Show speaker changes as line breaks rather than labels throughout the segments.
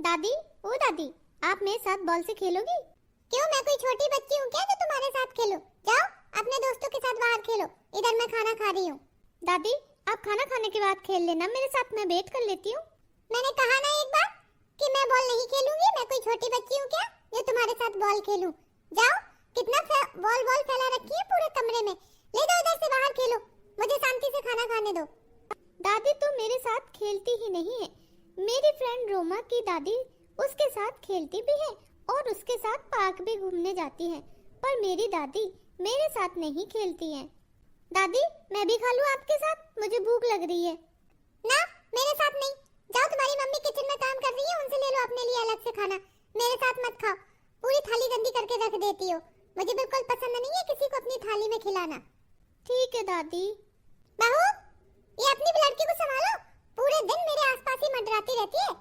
दादी, ओ दादी, आप मेरे साथ बॉल से खेलोगी? क्यों, मैं कोई छोटी बच्ची हूँ क्या जो तुम्हारे साथ खेलूं? जाओ अपने दोस्तों के साथ बाहर खेलो, इधर मैं खाना खा रही हूँ। दादी, आप खाना खाने के बाद खेल लेना मेरे साथ, मैं वेट कर लेती हूँ। मैंने कहा ना एक बार कि मैं बॉल नहीं खेलूंगी। मैं कोई छोटी बच्ची हूँ क्या जो तुम्हारे साथ बॉल खेलूं? जाओ, कितना बॉल फैला रखी है पूरे कमरे में, ले जाओ इधर से बाहर खेलो, मुझे शांति से खाना खाने दो। दादी तो मेरे साथ खेलती ही नहीं है। मेरी फ्रेंड रोमा की दादी उसके साथ खेलती भी है और उसके साथ पार्क भी घूमने जाती है, पर मेरी दादी मेरे साथ नहीं खेलती है। दादी, मैं भी खा लूं आपके साथ, मुझे भूख लग रही है। ना, मेरे साथ नहीं। जाओ, तुम्हारी मम्मी किचन में काम कर रही है, उनसे ले लो अपने लिए अलग से खाना, मेरे साथ मत खाओ। पूरी थाली गंदी करके रख देती हो, मुझे बिल्कुल पसंद नहीं है किसी को अपनी थाली में खिलाना। ठीक है दादी। बहू, ये अपनी लड़की को संभालो, पूरे दिन मेरे आसपास ही मंडराती रहती है,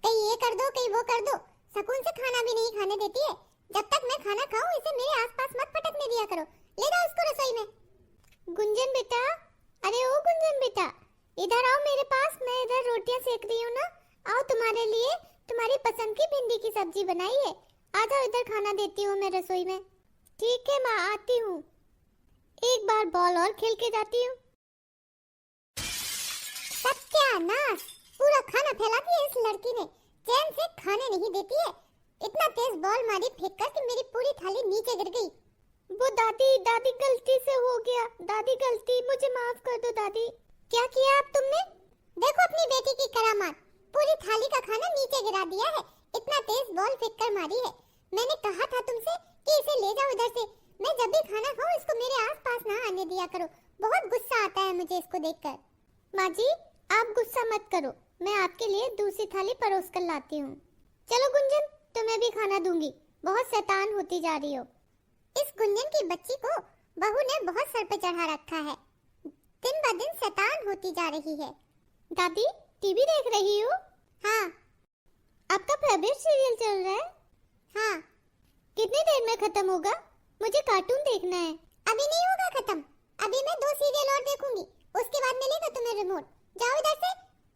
कहीं ये कर दो कहीं वो कर दो, सुकून से खाना भी नहीं खाने देती है। जब तक मैं खाना खाऊं इसे मेरे आसपास मत फटकने दिया करो, ले जाओ इसको रसोई में। गुंजन बेटा, अरे ओ गुंजन बेटा, इधर आओ मेरे पास, मैं इधर रोटियां सेक रही हूँ ना, आओ तुम्हारे लिए तुम्हारी पसंद की भिंडी की सब्जी बनाई है, आ जाओ इधर खाना देती हूँ मैं रसोई में। ठीक है माँ, आती हूँ, एक बार बॉल और खेल के जाती हूँ। सत्यानाश, पूरा खाना फैला दिया इस लड़की ने, चैन से खाने नहीं देती है। इतना तेज बॉल मारी फेंक कर कि मेरी पूरी थाली नीचे गिर गई। वो दादी गलती से हो गया, दादी गलती, मुझे माफ कर दो दादी। क्या किया आप तुमने? देखो अपनी बेटी की करामात, पूरी थाली का खाना नीचे गिरा दिया है, इतना तेज बॉल फेंक कर मारी है। मैंने कहा था तुमसे कि इसे ले जाओ इधर से, मैं जब भी खाना खाऊं इसको मेरे आसपास ना आने दिया करो, बहुत गुस्सा आता है मुझे इसको देखकर। माँ जी, आप गुस्सा मत करो, मैं आपके लिए दूसरी थाली परोस कर लाती हूँ। चलो गुंजन, तुम्हें भी खाना दूंगी, बहुत शैतान होती जा रही हो। इस गुंजन की बच्ची को बहू ने बहुत सर पे चढ़ा रखा है, दिन ब दिन शैतान होती जा रही है। दादी, टीवी देख रही हो? हाँ। आपका फेवरेट सीरियल चल रहा है? हाँ। कितनी देर में खत्म होगा? मुझे कार्टून देखना है। अभी नहीं होगा खत्म, अभी मैं 2 सीरियल और देखूंगी, उसके बाद मिलेगा तुम्हें रिमोट। जाओ इधर से,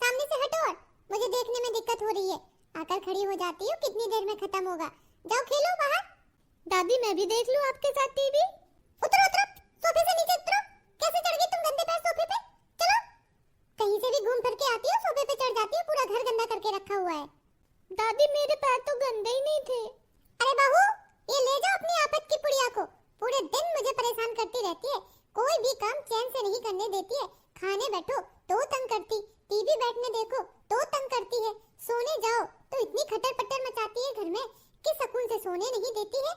सामने से हटो, और मुझे देखने में दिक्कत हो रही है, आकर खड़ी हो जाती हो, कितनी देर में खत्म होगा? जाओ खेलो बाहर। दादी, मैं भी देख लूं आपके साथ टीवी? उतरो उतरो, सोफे से नीचे उतरो, कैसे चढ़ गई तुम गंदे पैर सोफे पे? चलो, कहीं से भी घूम फिर के आती हो, सोफे पे चढ़ जाती हो, पूरा घर गंदा करके रखा हुआ है। दादी, मेरे पैर तो गंदे ही नहीं थे। अरे बहू, ये ले जाओ अपनी आपत की पुड़िया को, पूरे दिन मुझे परेशान करती रहती है, कोई भी काम चैन से नहीं करने देती है। खाने बैठो तो तंग करती, टीवी बैठने देखो तो तंग करती है, सोने जाओ तो इतनी खटर पटर मचाती है घर में कि सुकून से सोने नहीं देती है।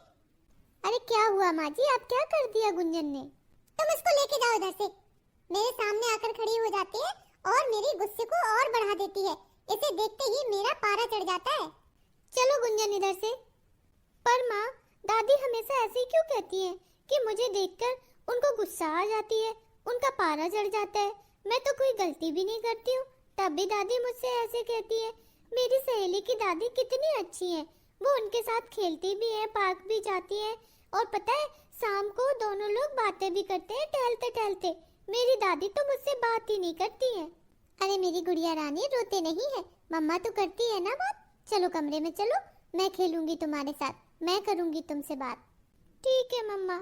अरे क्या हुआ माँ जी, आप क्या कर दिया गुंजन ने? तुम इसको लेके जाओ इधर से, मेरे सामने आकर खड़ी हो जाती है और मेरी गुस्से को और बढ़ा देती है, इसे देखते ही मेरा पारा चढ़ जाता है। चलो गुंजन इधर से। पर माँ, दादी हमेशा ऐसे क्यों कहती है कि मुझे देखकर उनको गुस्सा आ जाती है, उनका पारा चढ़ जाता है? मैं तो कोई गलती भी नहीं करती हूँ, तब भी दादी मुझसे ऐसे कहती है। मेरी सहेली की दादी कितनी अच्छी है, वो उनके साथ खेलती भी है, पार्क भी जाती है, और पता है शाम को दोनों लोग बातें भी करते हैं टहलते टहलते। मेरी दादी तो मुझसे बात ही नहीं करती है। अरे मेरी गुड़िया रानी, रोते नहीं है, मम्मा तो करती है ना बात। चलो कमरे में चलो, मैं खेलूंगी तुम्हारे साथ, मैं करूंगी तुमसे बात। ठीक है मम्मा।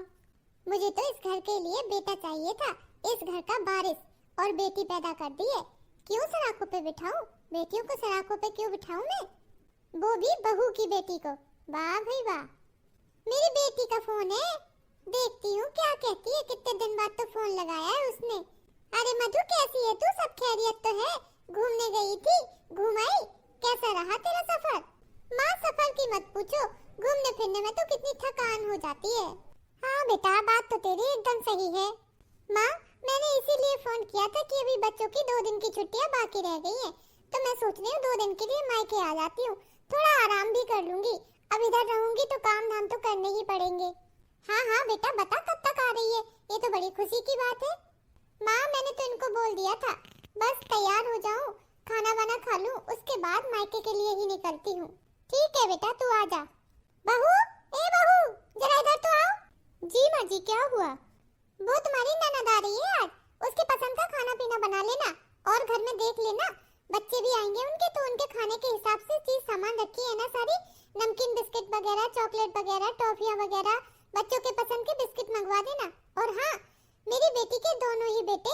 मुझे तो इस घर के लिए बेटा चाहिए था, इस घर का वारिस, और बेटी पैदा कर दी है। क्यों सराखों पे बिठाऊं? बेटियों को सराखों पे क्यों बिठाऊं मैं? वो भी बहू की बेटी को। वाह भाई वाह। मेरी बेटी का फोन है, देखती हूँ क्या कहती है, कितने दिन बाद तो फोन लगाया है उसने। अरे मधु, कैसी है तू? सब खैरियत तो है? घूमने गई थी, घुमाई, कैसा रहा तेरा सफर? माँ, सफर की मत पूछो, घूमने फिरने में तो कितनी थकान हो जाती है। हाँ बेटा, बात तो तेरी एकदम सही है। माँ, मैंने इसीलिए फोन किया था कि अभी बच्चों की 2 दिन की छुट्टियां बाकी रह गई हैं, तो मैं सोच रही हूँ 2 दिन के लिए मायके आ जाती हूँ, थोड़ा आराम भी कर लूंगी। अब इधर रहूंगी तो काम धाम तो करने ही पड़ेंगे। हाँ हाँ बेटा, बता कब तक आ रही है? ये तो बड़ी खुशी की बात है। माँ, मैंने तो इनको बोल दिया था, बस तैयार हो जाऊँ, खाना वाना खा लूँ, उसके बाद मायके के लिए ही निकलती हूँ। ठीक है बेटा, तू आ जा। बहू, ए बहू, जरा इधर तो आओ। जी माँ जी, क्या हुआ? वो तुम्हारी ननद आ रही है आज, उसके पसंद का खाना पीना बना लेना, और घर में देख लेना, बच्चे भी आएंगे उनके, तो उनके खाने के हिसाब से चीज सामान वगैरह, चॉकलेट वगैरह, टॉफियां वगैरह, बच्चों के पसंद के बिस्किट मंगवा देना। और हाँ, मेरी बेटी के दोनों ही बेटे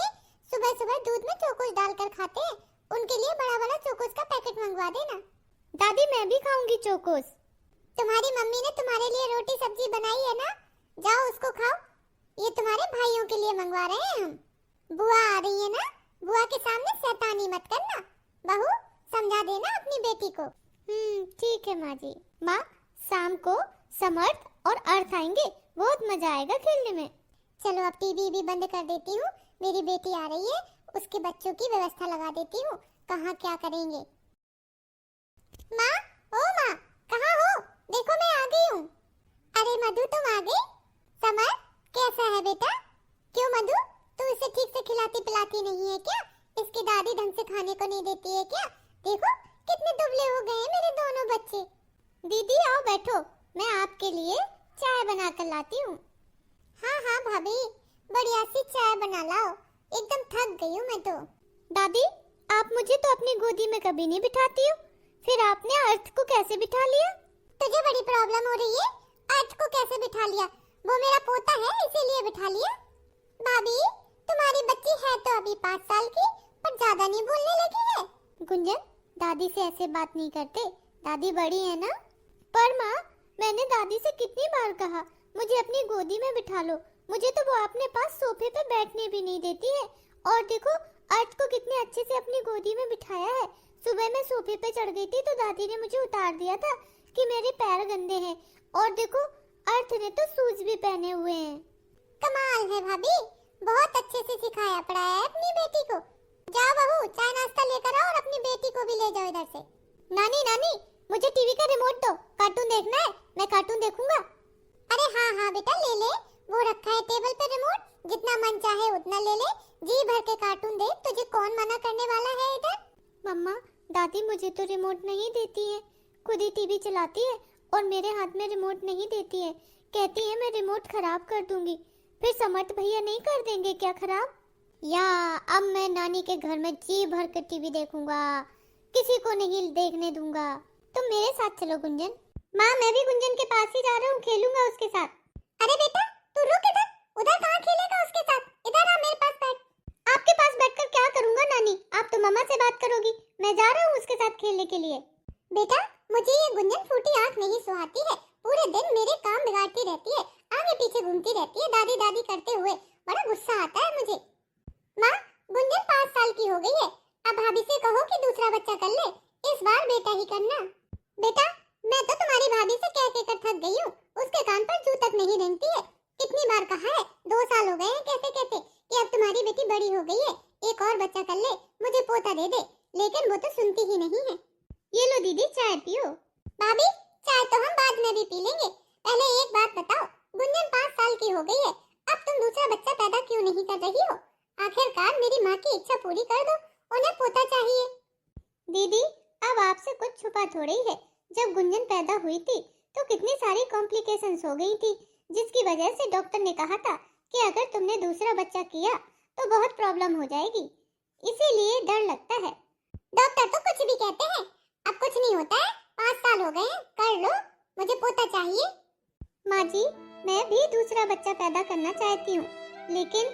सुबह सुबह दूध में चोकोस डालकर खाते हैं, उनके लिए बड़ा बड़ा चोकोस का पैकेट मंगवा देना।
दादी मैं भी खाऊंगी चोकोस।
तुम्हारी मम्मी ने तुम्हारे लिए रोटी सब्जी बनाई है ना, जाओ उसको खाओ। ये तुम्हारे भाइयों के लिए मंगवा रहे हैं हम। बुआ आ रही है ना, बुआ के सामने शैतानी मत करना। बहू समझा देना अपनी बेटी को।
ठीक है माँ जी। माँ, शाम को समर्थ और अर्थ आएंगे, बहुत मजा आएगा खेलने में।
चलो अब टीवी भी बंद कर देती हूँ, मेरी बेटी आ रही है, उसके बच्चों की व्यवस्था लगा देती हूँ, कहाँ क्या करेंगे। माँ, ओ माँ, कहाँ हो? देखो मैं आ गई हूँ। अरे मधु तुम आ गई? समर कैसा है बेटा? क्यों मधु, तू इसे ठीक से खिलाती पिलाती नहीं है क्या? इसकी दादी ढंग से खाने को नहीं देती है क्या? देखो कितने दुबले हो गए हैं मेरे दोनों बच्चे।
दीदी आओ बैठो, मैं आपके लिए चाय बना कर लाती हूँ।
हाँ हाँ भाभी, बढ़िया सी चाय बना लाओ, एकदम थक गई हूँ मैं तो।
दादी, आप मुझे तो अपनी गोदी में कभी नहीं बिठाती हो, फिर आपने अर्थ को कैसे बिठा लिया?
तुझे बड़ी प्रॉब्लम हो रही है? अर्थ को कैसे बिठा लिया? वो मेरा पोता है इसीलिए बिठा लिया। भाभी, तुम्हारी बच्ची है तो अभी 5 साल की, पर ज्यादा नहीं बोलने लगी है।
गुंजन, दादी से ऐसे बात नहीं करते, दादी बड़ी है ना। पर माँ, मैंने दादी से कितनी बार कहा मुझे अपनी गोदी में बिठा लो, मुझे तो वो अपने पास सोफे पे बैठने भी नहीं देती है। और देखो अर्थ को कितने अच्छे से अपनी गोदी में बिठाया है। सुबह मैं सोफे पे चढ़ गई थी तो दादी ने मुझे उतार दिया था कि मेरे पैर गंदे हैं। और देखो अर्थ ने तो शूज भी पहने हुए हैं।
कमाल है भाभी, बहुत अच्छे से सिखाया पढ़ाया है अपनी बेटी को। जाओ बहू, चाय नाश्ता लेकर आओ और अपनी बेटी को भी ले जाओ इधर से।
नानी नानी, मुझे टीवी का रिमोट दो, कार्टून देखना है, मैं कार्टून देखूंगा।
अरे हाँ हाँ बेटा ले ले, वो रखा है टेबल पे रिमोट, जितना मन चाहे उतना ले ले, जी भर के कार्टून देख, तुझे कौन मना करने वाला है इधर।
मम्मा, दादी मुझे तो रिमोट नहीं देती है, खुद ही टीवी चलाती है और मेरे हाथ में रिमोट नहीं देती है। कहती है मैं रिमोट खराब कर दूंगी, फिर समर्थ भैया नहीं कर देंगे क्या खराब? या अब मैं नानी के घर में जी भर कर टीवी देखूंगा, किसी को नहीं देखने दूंगा। तुम मेरे साथ चलो गुंजन। माँ, मैं भी गुंजन के पास ही जा रहा हूँ, खेलूंगा उसके साथ।
अरे बेटा तू रुक इधर, उधर कहाँ खेलेगा उसके साथ, इधर आ मेरे पास बैठ।
आपके पास बैठकर क्या करूंगा नानी, आप तो मम्मा से बात करोगी, मैं जा रहा हूँ उसके साथ खेलने के लिए।
बेटा मुझे ये गुंजन फूटी आंख नहीं सुहाती है, पूरे दिन मेरे काम बिगाड़ती रहती है, आगे पीछे घूमती रहती है दादी दादी करते हुए, बड़ा गुस्सा आता है मुझे। माँ, गुंजन 5 साल की हो गई है, अब भाभी से कहो कि दूसरा बच्चा कर ले, इस बार बेटा ही करना। बेटा मैं तो तुम्हारी भाभी से कह कर थक गई हूँ, उसके कान पर जू तक नहीं रेंगती है। कितनी बार कहा है, 2 साल हो गए हैं कहते कहते कि अब तुम्हारी बेटी बड़ी हो गई है, एक और बच्चा कर ले, मुझे पोता दे दे, लेकिन वो तो सुनती ही नहीं है।
ये लो दीदी चाय पियो।
भाभी चाय तो हम बाद में भी पी लेंगे, पहले एक बात बताओ, गुंजन 5 साल की हो गई है, अब तुम दूसरा बच्चा पैदा क्यों नहीं कर रही हो? आखिरकार मेरी माँ की इच्छा पूरी कर दो, उन्हें पोता चाहिए।
दीदी अब आपसे कुछ छुपा थोड़ी है, जब गुंजन पैदा हुई थी तो कितनी सारी कॉम्प्लिकेशंस हो गई थी, जिसकी वजह से डॉक्टर ने कहा था कि अगर तुमने दूसरा बच्चा किया तो बहुत प्रॉब्लम हो जाएगी, इसीलिए डर लगता है।
डॉक्टर तो कुछ भी कहते हैं, अब कुछ नहीं होता है, 5 साल हो गए हैं, कर लो, मुझे पोता चाहिए।
माँ जी, मैं भी दूसरा बच्चा पैदा करना चाहती हूँ, लेकिन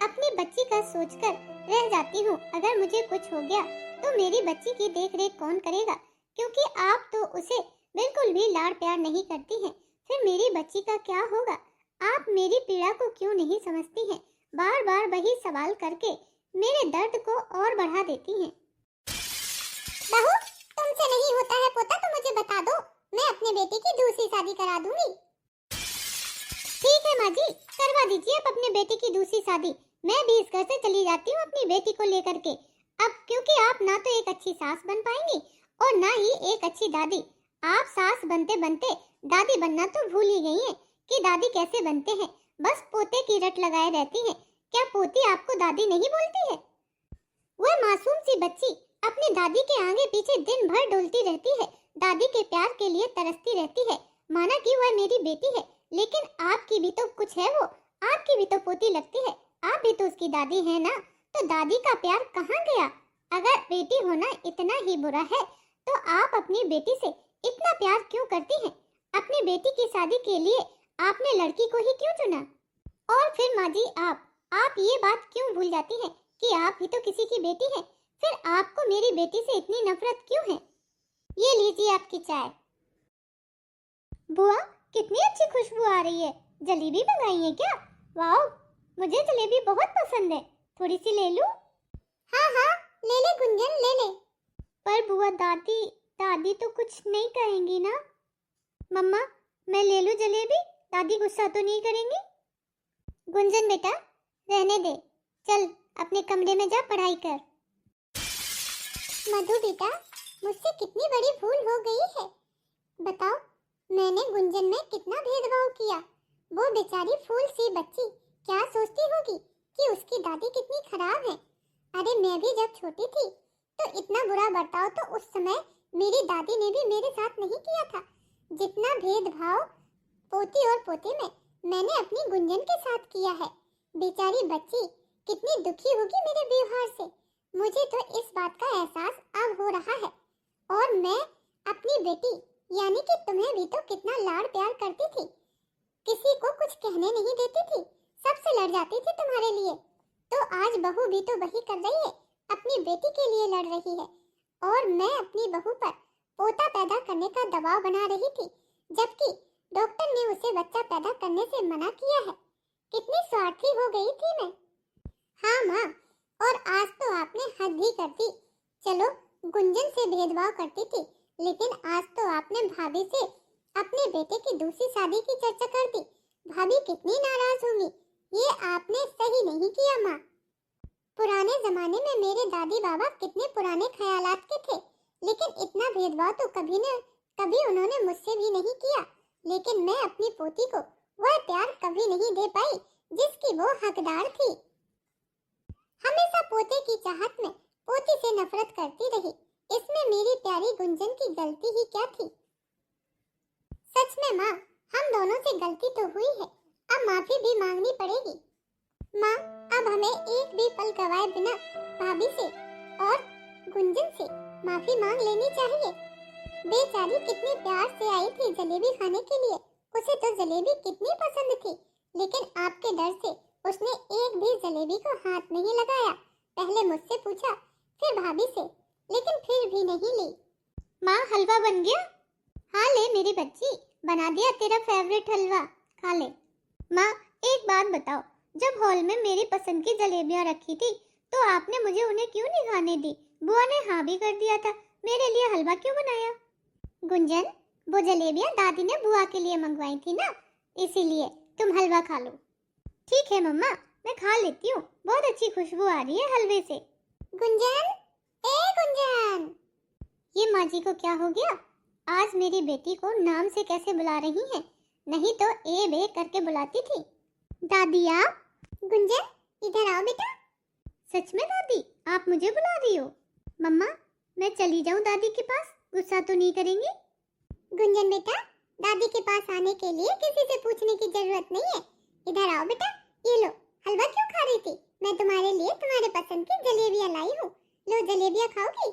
अपनी बच्ची का सोचकर रह जाती हूँ, अगर मुझे कुछ हो गया तो मेरी बच्ची की देखरेख कौन करेगा? क्योंकि आप तो उसे बिल्कुल भी लाड़ प्यार नहीं करती हैं, फिर मेरी बच्ची का क्या होगा? आप मेरी पीड़ा को क्यों नहीं समझती हैं? बार बार वही सवाल करके मेरे दर्द को और बढ़ा देती हैं।
बहू, तुमसे नहीं होता है पोता तो मुझे बता दो, मैं अपने बेटे की दूसरी शादी करा दूंगी।
ठीक है माँ जी, करवा दीजिए आप अपने बेटे की दूसरी शादी, मैं भी इस घर से चली जाती हूँ अपनी बेटी को लेकर के। अब क्योंकि आप ना तो एक अच्छी सास बन पाएंगी और ना ही एक अच्छी दादी। आप सास बनते बनते दादी बनना तो भूल ही गई हैं कि दादी कैसे बनते हैं, बस पोते की रट लगाए रहती हैं। क्या पोती आपको दादी नहीं बोलती है? वह मासूम सी बच्ची अपनी दादी के आगे पीछे दिन भर डोलती रहती है, दादी के प्यार के लिए तरसती रहती है, माना कि वह मेरी बेटी है, लेकिन आपकी भी तो कुछ है, वो आपकी भी तो पोती लगती है, आप भी तो उसकी दादी है ना, तो दादी का प्यार कहाँ गया? अगर बेटी होना इतना ही बुरा है तो आप अपनी बेटी से इतना प्यार क्यों करती हैं? अपनी बेटी की शादी के लिए आपने लड़की को ही क्यों चुना? और फिर माँ जी आप ये बात क्यों भूल जाती हैं कि आप भी तो किसी की बेटी हैं? फिर आपको मेरी बेटी से इतनी नफरत क्यों है? ये लीजिए आपकी चाय। बुआ, कितनी अच्छी खुशबू आ रही है। जलेबी मंगाई है क्या? वाह, मुझे जलेबी बहुत पसंद है। थोड़ी सी ले लूं?
हाँ हाँ, ले ले गुंजन, ले ले।
पर बुआ, दादी तो कुछ नहीं कहेंगी ना? मम्मा, मैं ले लूं जलेबी? दादी गुस्सा तो नहीं करेंगी? गुंजन बेटा, रहने दे। चल अपने कमरे में जा, पढ़ाई कर।
मधु बेटा, मुझसे कितनी बड़ी भूल हो गई है। बताओ, मैंने गुंजन में कितना भेदभाव किया। वो बेचारी फूल सी बच्ची क्या सोचती होगी कि उसकी दादी कितनी खराब है। अरे मैं भी जब छोटी थी तो इतना बुरा बर्ताव तो उस समय मेरी दादी ने भी मेरे साथ नहीं किया था, जितना भेदभाव पोती और पोते में मैंने अपनी गुंजन के साथ किया है। बेचारी बच्ची कितनी दुखी होगी मेरे व्यवहार से। मुझे तो इस बात का एहसास अब हो रहा है। और मैं अपनी बेटी यानी कि तुम्हें भी तो कितना लाड़ प्यार करती थी, किसी को कुछ कहने नहीं देती थी, सबसे लड़ जाती थी तुम्हारे लिए। तो आज बहू भी तो वही कर रही है, अपनी बेटी के लिए लड़ रही है। और मैं अपनी बहू पर पोता पैदा करने का दबाव बना रही थी, जबकि डॉक्टर ने उसे बच्चा पैदा करने से मना किया है। कितनी स्वार्थी हो गई थी मैं। हाँ माँ, और आज तो आपने हद ही कर दी। चलो, गुंजन से भेदभाव करती थी, लेकिन आज तो आपने भाभी से अपने बेटे की दूसरी शादी की चर्चा कर दी। भाभी कितनी नाराज होंगी। ये आपने सही नहीं किया माँ। पुराने जमाने में मेरे दादी बाबा कितने पुराने ख्यालात के थे, लेकिन इतना भेदभाव तो कभी उन्होंने मुझसे भी नहीं किया। लेकिन मैं अपनी पोती को वह प्यार कभी नहीं दे पाई जिसकी वो हकदार थी। हमेशा पोते की चाहत में पोती से नफरत करती रही। इसमें मेरी प्यारी गुंजन की गलती ही क्या थी? सच में माँ, हम दोनों से गलती तो हुई है, अब माफी भी मांगनी पड़ेगी। माँ, अब हमें एक भी पल गवाए बिना भाभी से और गुंजन से माफी मांग लेनी चाहिए। बेचारी कितने प्यार से आई थी जलेबी खाने के लिए। उसे तो जलेबी कितनी पसंद थी, लेकिन आपके डर से उसने एक भी जलेबी को हाथ नहीं लगाया। पहले मुझसे पूछा, फिर भाभी से, लेकिन फिर भी नहीं ली।
माँ, हलवा बन गया? हाँ ले मेरी बच्ची, बना दिया तेरा फेवरेट हलवा, खा ले। माँ, एक बात बताओ, जब हॉल में मेरी पसंद की जलेबियाँ रखी थी तो आपने मुझे उन्हें क्यों नहीं खाने दी? बुआ ने हाँ भी कर दिया था, मेरे लिए हलवा क्यों बनाया? गुंजन, वो जलेबियाँ दादी ने बुआ के लिए मंगवाई थी ना, इसीलिए तुम हलवा खा लो। ठीक है मम्मा, मैं खा लेती हूँ, बहुत अच्छी खुशबू आ रही है हलवे से।
गुंजन, ए गुंजन।
ये माँ जी को क्या हो गया? आज मेरी बेटी को नाम से कैसे बुला रही हैं? नहीं तो ए बे करके बुलाती थी। दादी आप?
गुंजन, इधर आओ बेटा।
सच में दादी, आप मुझे बुला रही हो? मम्मा, मैं चली जाऊं दादी के पास? गुस्सा तो नहीं करेंगी?
गुंजन बेटा, दादी के पास आने के लिए किसी से पूछने की जरूरत नहीं है। इधर आओ बेटा, ये लो, हलवा क्यों खा रही थी? मैं तुम्हारे लिए तुम्हारे पसंद की जलेबियाँ लाई हूँ। लो, जलेबियाँ खाओगी?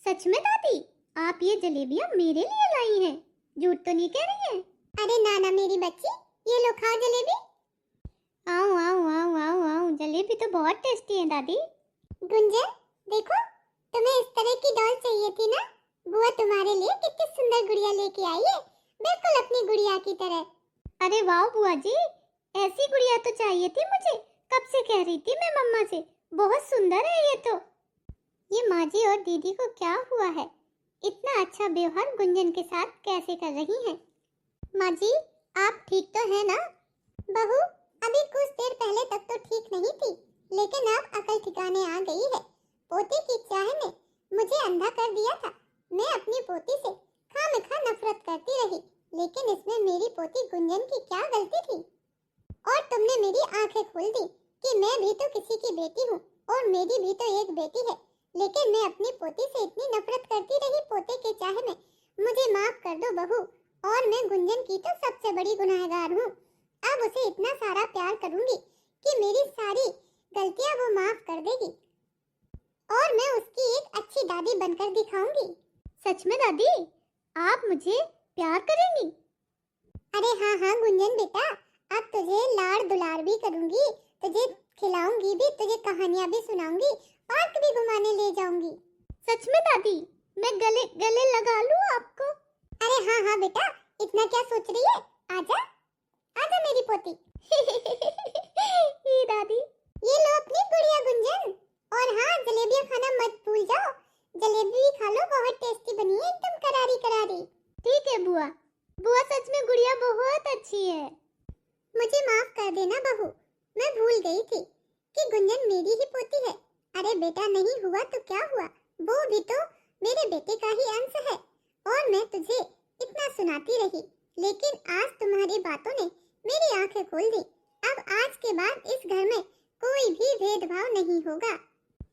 सच में दादी, आप ये जलेबियाँ मेरे लिए लाई हैं? झूठ तो नहीं कह रही हैं?
अरे नाना मेरी बच्ची, ये लो खाओ जलेबी।
आओ आओ आओ आओ आओ, जलेबी तो बहुत टेस्टी है दादी।
गुंजन देखो, तुम्हें इस तरह की डॉल चाहिए थी ना? बुआ तुम्हारे लिए कितनी सुंदर गुड़िया लेके आई है, बिल्कुल अपनी गुड़िया की तरह।
अरे वाह बुआ जी, ऐसी गुड़िया तो चाहिए थी मुझे। कब से कह रही थी मैं मम्मा से, बहुत सुंदर है ये तो। ये माँ जी और दीदी को क्या हुआ है? इतना अच्छा व्यवहार गुंजन के साथ कैसे कर रही हैं?
माँ जी, आप ठीक तो है ना? बहू, अभी कुछ देर पहले तक तो ठीक नहीं थी, लेकिन अब अकल ठिकाने आ गई है। पोती की चाह ने मुझे अंधा कर दिया था। मैं अपनी पोती से खामखा नफरत करती रही, लेकिन इसमें मेरी पोती गुंजन की क्या गलती थी? और तुमने मेरी आंखें खोल दी कि मैं भी तो किसी की बेटी हूँ और मेरी भी तो एक बेटी है। लेकिन मैं अपनी पोती से इतनी नफरत करती रही पोते के चाह में। मुझे माफ कर दो बहू, और मैं गुंजन की तो सबसे बड़ी गुनहगार हूँ। अब उसे इतना सारा प्यार करूंगी कि मेरी सारी गलतियां वो माफ कर देगी, और मैं उसकी एक अच्छी दादी बनकर दिखाऊंगी।
सच में दादी, आप मुझे प्यार करेंगी?
अरे हाँ हाँ गुंजन बेटा, अब तुझे लाड़ दुलार भी करूंगी, तुझे खिलाऊंगी भी, तुझे कहानियां भी सुनाऊंगी, पार्क भी घुमाने ले जाऊंगी।
सच में दादी, मैं गले गले लगा लूं आपको?
अरे हाँ हाँ बेटा, इतना क्या सोच रही है, आजा आजा मेरी पोती।
ये दादी,
ये लो अपनी गुड़िया गुंजन, और हाँ जलेबियां खाना मत भूल जाओ, जलेबी भी खा लो, बहुत टेस्टी बनी है, एकदम करारी करारी।
ठीक है बुआ। बुआ सच में गुड़िया बहुत अच्छी है।
मुझे माफ कर देना बहू, मैं भूल गई थी कि गुंजन मेरी ही पोती है। अरे बेटा नहीं हुआ तो क्या हुआ, वो भी तो मेरे बेटे का ही अंश है। और मैं तुझे इतना सुनाती रही, लेकिन आज तुम्हारी बातों ने मेरी आंखें खोल दी। अब आज के बाद इस घर में कोई भी भेदभाव नहीं होगा।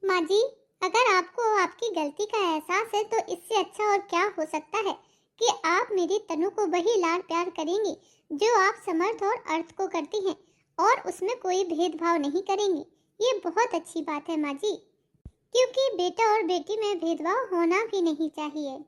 माँ जी, अगर आपको आपकी गलती का एहसास है तो इससे अच्छा और क्या हो सकता है कि आप मेरी तनु को वही लाड प्यार करेंगी जो आप समर्थ और अर्थ को करती हैं, और उसमें कोई भेदभाव नहीं करेंगी। ये बहुत अच्छी बात है माँ जी, क्योंकि बेटा और बेटी में भेदभाव होना भी नहीं चाहिए।